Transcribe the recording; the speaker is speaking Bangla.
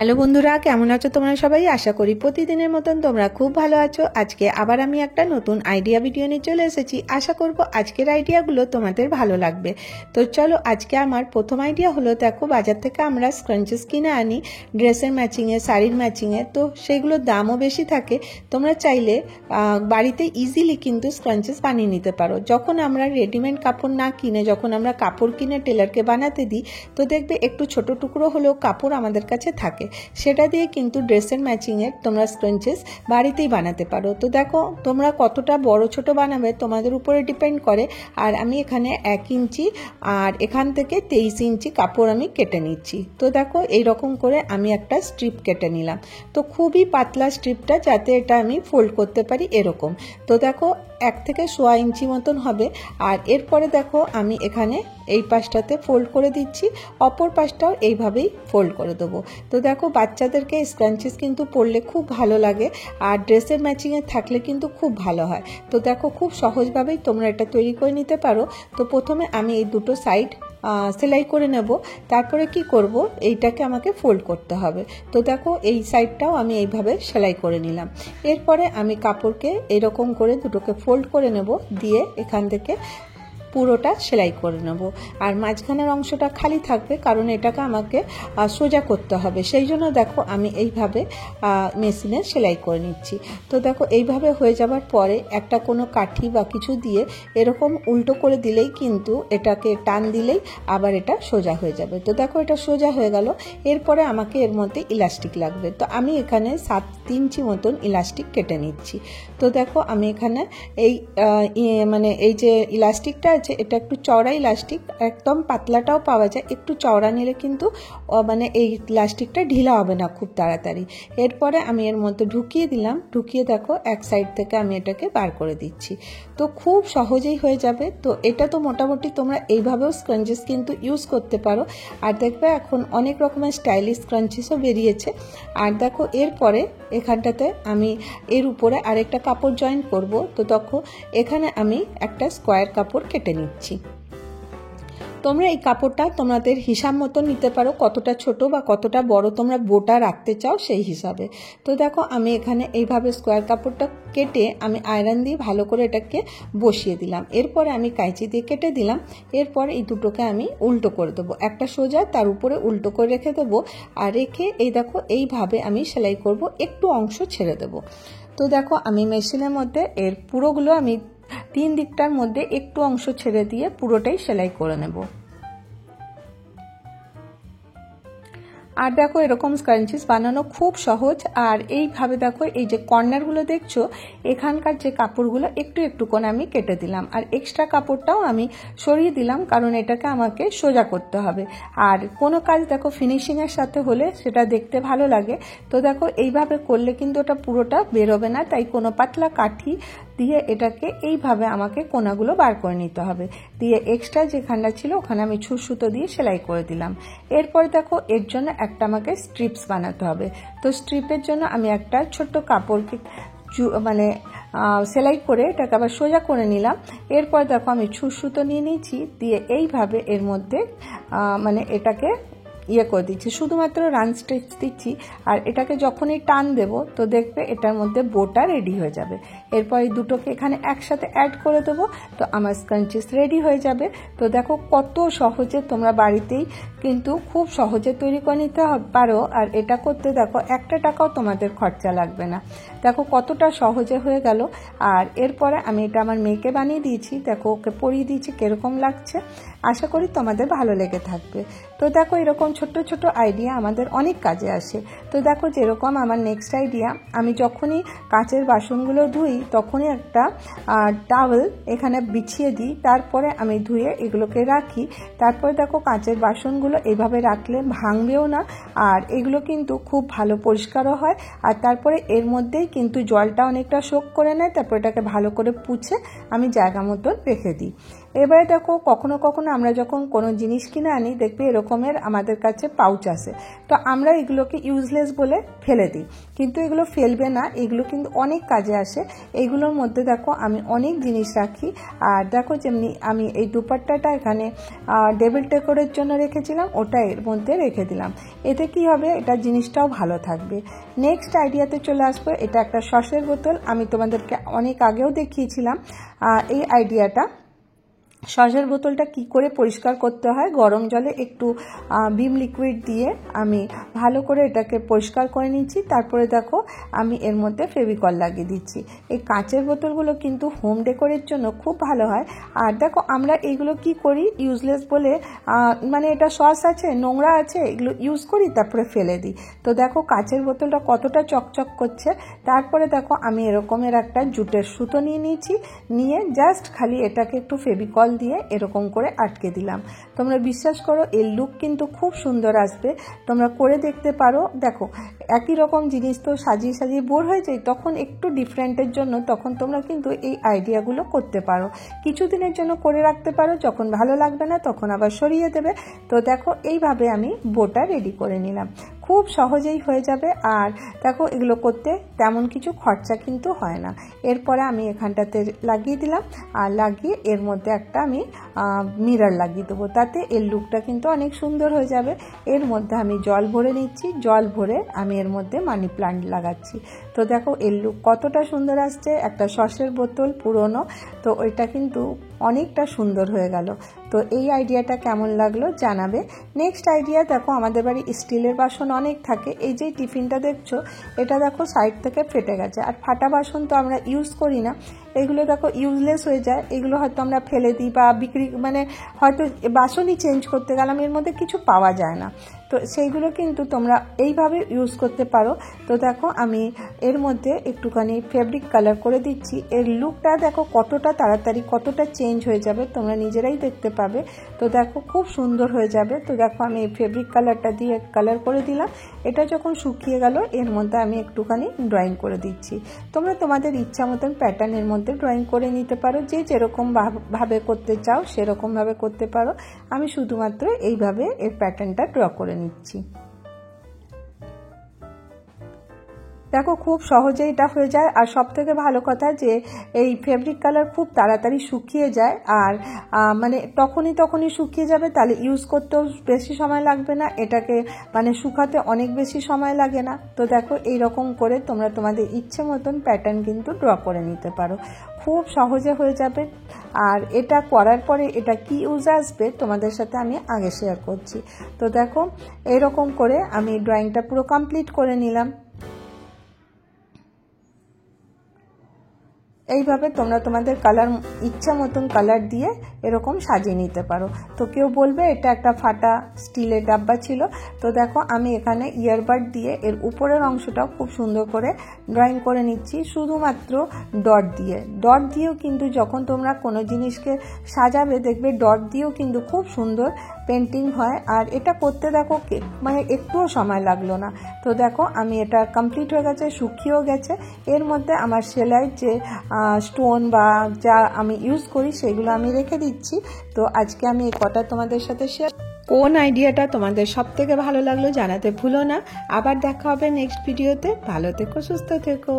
হ্যালো বন্ধুরা, কেমন আছো তোমরা সবাই? আশা করি প্রতিদিনের মতন তোমরা খুব ভালো আছো। আজকে আবার আমি একটা নতুন আইডিয়া ভিডিও নিয়ে চলে এসেছি। আশা করব আজকের আইডিয়াগুলো তোমাদের ভালো লাগবে। তো চলো, আজকে আমার প্রথম আইডিয়া হলো, দেখো বাজার থেকে আমরা স্ক্রাঞ্চেস কিনে আনি ড্রেসের ম্যাচিংয়ে, শাড়ির ম্যাচিংয়ে, তো সেইগুলোর দামও বেশি থাকে। তোমরা চাইলে বাড়িতে ইজিলি কিন্তু স্ক্রাঞ্চেস বানিয়ে নিতে পারো। যখন আমরা রেডিমেড কাপড় না কিনে, যখন আমরা কাপড় কিনে টেলারকে বানাতে দিই, তো দেখবে একটু ছোট টুকরো হলেও কাপড় আমাদের কাছে থাকে, সেটা দিয়ে কিন্তু ড্রেসের ম্যাচিংয়ের তোমরা স্ক্রাঞ্চেস বাড়িতেই বানাতে পারো। তো দেখো তোমরা কতটা বড় ছোট বানাবে তোমাদের উপরে ডিপেন্ড করে। আর আমি এখানে 1 ইঞ্চি আর এখান থেকে 23 ইঞ্চি কাপড় আমি কেটে নিচ্ছি। তো দেখো এইরকম করে আমি একটা স্ট্রিপ কেটে নিলাম। তো খুবই পাতলা স্ট্রিপটা, যাতে এটা আমি ফোল্ড করতে পারি এরকম। তো দেখো 1 থেকে 1.25 ইঞ্চি মতন হবে। আর এরপরে দেখো আমি এখানে এই পাশটাতে ফোল্ড করে দিচ্ছি, অপর পাশটাও এইভাবেই ফোল্ড করে দেবো। তো দেখো বাচ্চাদেরকে স্ক্রাঞ্চেস কিন্তু পরলে খুব ভালো লাগে, আর ড্রেসের ম্যাচিংয়ে থাকলে কিন্তু খুব ভালো হয়। তো দেখো খুব সহজভাবেই তোমরা এটা তৈরি করে নিতে পারো। তো প্রথমে আমি এই দুটো সাইড সেলাই করে নেব, তারপরে কি করব, এইটাকে আমাকে ফোল্ড করতে হবে। তো দেখো এই সাইডটাও আমি এইভাবে সেলাই করে নিলাম। এরপরে আমি কাপড়কে এরকম করে দুটোকে ফোল্ড করে নেব, দিয়ে এখান থেকে পুরোটা সেলাই করে নেব। আর মাঝখানের অংশটা খালি থাকবে, কারণ এটাকে আমাকে সোজা করতে হবে। সেই জন্য দেখো আমি এইভাবে মেশিনে সেলাই করে নিচ্ছি। তো দেখো এইভাবে হয়ে যাবার পরে একটা কোনো কাঠি বা কিছু দিয়ে এরকম উল্টো করে দিলেই কিন্তু এটাকে টান দিলেই আবার এটা সোজা হয়ে যাবে। তো দেখো এটা সোজা হয়ে গেল। এরপরে আমাকে এর মধ্যে ইলাস্টিক লাগবে। তো আমি এখানে 7 ইঞ্চি মতন ইলাস্টিক কেটে নিচ্ছি। তো দেখো আমি এখানে এই এই যে ইলাস্টিকটা আছে, এটা একটু চওড়া ইলাস্টিক, একদম পাতলাটাও পাওয়া যায়। একটু চওড়া নিলে কিন্তু এই ইলাস্টিকটা ঢিলা হবে না খুব তাড়াতাড়ি। এরপরে আমি এর মধ্যে ঢুকিয়ে দিলাম, ঢুকিয়ে দেখো এক সাইড থেকে আমি এটাকে বার করে দিচ্ছি। তো খুব সহজেই হয়ে যাবে। তো এটা তো মোটামুটি তোমরা এইভাবেও স্ক্রাঞ্চেস কিন্তু ইউজ করতে পারো। আর দেখবে এখন অনেক রকমের স্টাইলিশ স্ক্রাঞ্চেসও বেরিয়েছে। আর দেখো এরপরে এখানটাতে আমি এর উপরে আরেকটা কাপড় জয়েন করব। তো তখন এখানে আমি একটা স্কোয়ার কাপড় কেটে নিচ্ছি। তোমরা এই কাপড়টা তোমাদের হিসাব মতো নিতে পারো, কতটা ছোট বা কতটা বড় তোমরা বোটা রাখতে চাও সেই হিসাবে। তো দেখো আমি এখানে এইভাবে স্কোয়ার কাপড়টা কেটে আমি আয়রন দিয়ে ভালো করে এটাকে বসিয়ে দিলাম। এরপরে আমি কাঁচি দিয়ে কেটে দিলাম। এরপর এই দুটোকে আমি উল্টো করে দেবো, একটা সোজা তার উপরে উল্টো করে রেখে দেবো। আর রেখে এই দেখো এইভাবে আমি সেলাই করব, একটু অংশ ছেড়ে দেবো। তো দেখো আমি মেশিনের মধ্যে এর পুরোগুলো আমি 3 দিকটার মধ্যে একটু অংশ ছেড়ে দিয়ে পুরোটাই সেলাই করে নেব। আর দেখো এরকম স্ক্রাঞ্চিস বানানো খুব সহজ। আর এইভাবে দেখো এই যে কর্নারগুলো দেখছো, এখানকার যে কাপড়গুলো একটু একটু করে আমি কেটে দিলাম, আর এক্সট্রা কাপড়টাও আমি সরিয়ে দিলাম, কারণ এটাকে আমাকে সোজা করতে হবে। আর কোনো কাজ দেখো ফিনিশিংয়ের সাথে হলে সেটা দেখতে ভালো লাগে। তো দেখো এইভাবে করলে কিন্তু ওটা পুরোটা বেরোবে না, তাই কোনো পাতলা কাঠি দিয়ে এটাকে এইভাবে আমাকে কোনাগুলো বার করে নিতে হবে। দিয়ে এক্সট্রা যেখানটা ছিল ওখানে আমি ছুঁচ সুতো দিয়ে সেলাই করে দিলাম। এরপর দেখো এর জন্য একটা আমাকে স্ট্রিপস বানাতে হবে। তো স্ট্রিপের জন্য আমি একটা ছোট্ট কাপড়কে সেলাই করে এটাকে আবার সোজা করে নিলাম। এরপর দেখো আমি ছুঁচ সুতো নিয়ে নিয়েছি, দিয়ে এইভাবে এর মধ্যে এটাকে করে দিচ্ছি, শুধুমাত্র রান স্টিচ দিচ্ছি। আর এটাকে যখনই টান দেব তো দেখবে এটার মধ্যে বোটা রেডি হয়ে যাবে। এরপর এই দুটোকে এখানে একসাথে অ্যাড করে দেবো, তো আমার স্ক্রাঞ্চিস রেডি হয়ে যাবে। তো দেখো কত সহজে তোমরা বাড়িতেই কিন্তু খুব সহজে তৈরি করে নিতে পারো। আর এটা করতে দেখো 1 টাকাও তোমাদের খরচা লাগবে না। দেখো কতটা সহজে হয়ে গেল। আর এরপরে আমি এটা আমার মেয়েকে বানিয়ে দিয়েছি, দেখো ওকে পরিয়ে দিয়েছি, কিরকম লাগছে। আশা করি তোমাদের ভালো লেগে থাকবে। তো দেখো এরকম ছোট্ট ছোট আইডিয়া আমাদের অনেক কাজে আসে। তো দেখো যেরকম আমার নেক্সট আইডিয়া, আমি যখনই কাঁচের বাসনগুলো ধুই তখনই একটা টাওয়েল এখানে বিছিয়ে দিই, তারপরে আমি ধুয়ে এগুলোকে রাখি। তারপরে দেখো কাঁচের বাসনগুলো এইভাবে রাখলে ভাঙবেও না, আর এগুলো কিন্তু খুব ভালো পরিষ্কারও হয়। আর তারপরে এর মধ্যেই কিন্তু জলটা অনেকটা শোক করে নেয়, তারপর এটাকে ভালো করে পুছে আমি জায়গা মতন রেখে দিই। এবারে দেখো কখনো কখনো আমরা যখন কোনো জিনিস কিনে আনি দেখবে এরকমের আমাদের কাছে পাউচ আসে, তো আমরা এগুলোকে ইউজলেস বলে ফেলে দিই, কিন্তু এগুলো ফেলবে না, এগুলো কিন্তু অনেক কাজে আসে। এইগুলোর মধ্যে দেখো আমি অনেক জিনিস রাখি। আর দেখো যেমনি আমি এই দুপাট্টাটা এখানে টেবিল ডেকোরের জন্য রেখেছিলাম, ওটা এর মধ্যে রেখে দিলাম। এতে কি হবে, এটা জিনিসটাও ভালো থাকবে। নেক্সট আইডিয়াতে চলে আসবো। এটা একটা সসের বোতল, আমি তোমাদেরকে অনেক আগেও দেখিয়েছিলাম এই আইডিয়াটা। সসের বোতলটা কি করে পরিষ্কার করতে হয়, গরম জলে একটু ভিম লিকুইড দিয়ে আমি ভালো করে এটাকে পরিষ্কার করে নিচ্ছি। তারপরে দেখো আমি এর মধ্যে ফেভিকল লাগিয়ে দিচ্ছি। এই কাঁচের বোতলগুলো কিন্তু হোম ডেকোরের জন্য খুব ভালো হয়। আর দেখো আমরা এগুলো কি করি, ইউজলেস বলে মানে এটা সস আছে, নোংরা আছে, এগুলো ইউজ করি তারপরে ফেলে দিই। তো দেখো কাঁচের বোতলটা কতটা চকচক করছে। তারপরে দেখো আমি এরকমের একটা জুটের সুতো নিয়ে নিয়েছি, নিয়ে জাস্ট খালি এটাকে একটু ফেভিকল দিয়ে এরকম করে আটকে দিলাম। তোমরা বিশ্বাস করো এর লুক কিন্তু খুব সুন্দর আসবে, তোমরা করে দেখতে পারো। দেখো একই রকম জিনিস তো সাজিয়ে সাজিয়ে বোর হয়ে যায়, তখন একটু ডিফারেন্টের জন্য তখন তোমরা কিন্তু এই আইডিয়াগুলো করতে পারো। কিছুদিনের জন্য করে রাখতে পারো, যখন ভালো লাগবে না তখন আবার সরিয়ে দেবে। তো দেখো এইভাবে আমি বোটা রেডি করে নিলাম, খুব সহজেই হয়ে যাবে। আর দেখো এগুলো করতে তেমন কিছু খরচা কিন্তু হয় না। এরপরে আমি এখানটাতে লাগিয়ে দিলাম, আর লাগিয়ে এর মধ্যে একটা আমি মিরর লাগিয়ে দেবো, তাতে এর লুকটা কিন্তু অনেক সুন্দর হয়ে যাবে। এর মধ্যে আমি জল ভরে নিচ্ছি, জল ভরে আমি এর মধ্যে মানি প্লান্ট লাগাচ্ছি। তো দেখো এর লুক কতটা সুন্দর আসছে। একটা সসের বোতল পুরনো, তো ওইটা কিন্তু অনেকটা সুন্দর হয়ে গেল। তো এই আইডিয়াটা কেমন লাগলো জানাবে। নেক্সট আইডিয়া, দেখো আমাদের বাড়ি স্টিলের বাসন অনেক থাকে। এই যে টিফিনটা দেখছো, এটা দেখো সাইড থেকে ফেটে গেছে। আর ফাটা বাসন তো আমরা ইউজ করি না, এগুলো দেখো ইউজলেস হয়ে যায়। এগুলো হয়তো আমরা ফেলে দিই বা বিক্রি, মানে হয়তো বাসনই চেঞ্জ করতে গেলাম, এর মধ্যে কিছু পাওয়া যায় না, তো সেইগুলো কিন্তু তোমরা এইভাবে ইউজ করতে পারো। তো দেখো আমি এর মধ্যে একটুখানি ফেব্রিক কালার করে দিচ্ছি। এর লুকটা দেখো কতটা তাড়াতাড়ি কতটা চেঞ্জ হয়ে যাবে, তোমরা নিজেরাই দেখতে পাবে। তো দেখো খুব সুন্দর হয়ে যাবে। তো দেখো আমি এই ফেব্রিক কালারটা দিয়ে কালার করে দিলাম। এটা যখন শুকিয়ে গেল এর মধ্যে আমি একটুখানি ড্রয়িং করে দিচ্ছি। তোমরা তোমাদের ইচ্ছা মতন প্যাটার্নের মধ্যে ড্রয়িং করে নিতে পারো, যে যেরকম ভাবে করতে চাও সেরকমভাবে করতে পারো। আমি শুধুমাত্র এইভাবে এর প্যাটার্নটা ড্র করে নিচ্ছি। দেখো খুব সহজে এটা হয়ে যায়। আর সব থেকে ভালো কথা যে এই ফেব্রিক কালার খুব তাড়াতাড়ি শুকিয়ে যায়, আর মানে তখনই শুকিয়ে যাবে, তাহলে ইউজ করতেও বেশি সময় লাগবে না, এটাকে মানে শুকাতে অনেক বেশি সময় লাগে না। তো দেখো এই রকম করে তোমরা তোমাদের ইচ্ছে মতন প্যাটার্ন কিন্তু ড্র করে নিতে পারো, খুব সহজে হয়ে যাবে। আর এটা করার পরে এটা কি ইউজ আসবে তোমাদের সাথে আমি আগে শেয়ার করছি। তো দেখো এরকম করে আমি ড্রয়িংটা পুরো কমপ্লিট করে নিলাম। এইভাবে তোমরা তোমাদের কালার ইচ্ছা মতন কালার দিয়ে এরকম সাজিয়ে নিতে পারো। তো কেউ বলবে এটা একটা ফাটা স্টিলের ডাব্বা ছিল। তো দেখো আমি এখানে ইয়ারবাড দিয়ে এর উপরের অংশটাও খুব সুন্দর করে ড্রয়িং করে নিচ্ছি, শুধুমাত্র ডট দিয়ে। ডট দিয়েও কিন্তু যখন তোমরা কোনো জিনিসকে সাজাবে দেখবে ডট দিয়েও কিন্তু খুব সুন্দর পেন্টিং হয়। আর এটা করতে দেখো মানে একটুও সময় লাগলো না। তো দেখো আমি এটা কমপ্লিট হয়ে গেছে, শুকিয়েও গেছে। এর মধ্যে আমার সেলাইয়ের যে স্টোন বা যা আমি ইউজ করি সেগুলো আমি রেখে দিচ্ছি। তো আজকে আমি এই কটা তোমাদের সাথে শেয়ার। কোন আইডিয়াটা তোমাদের সব থেকে ভালো লাগলো জানাতে ভুলো না। আবার দেখা হবে নেক্সট ভিডিওতে। ভালো থেকো, সুস্থ থেকো।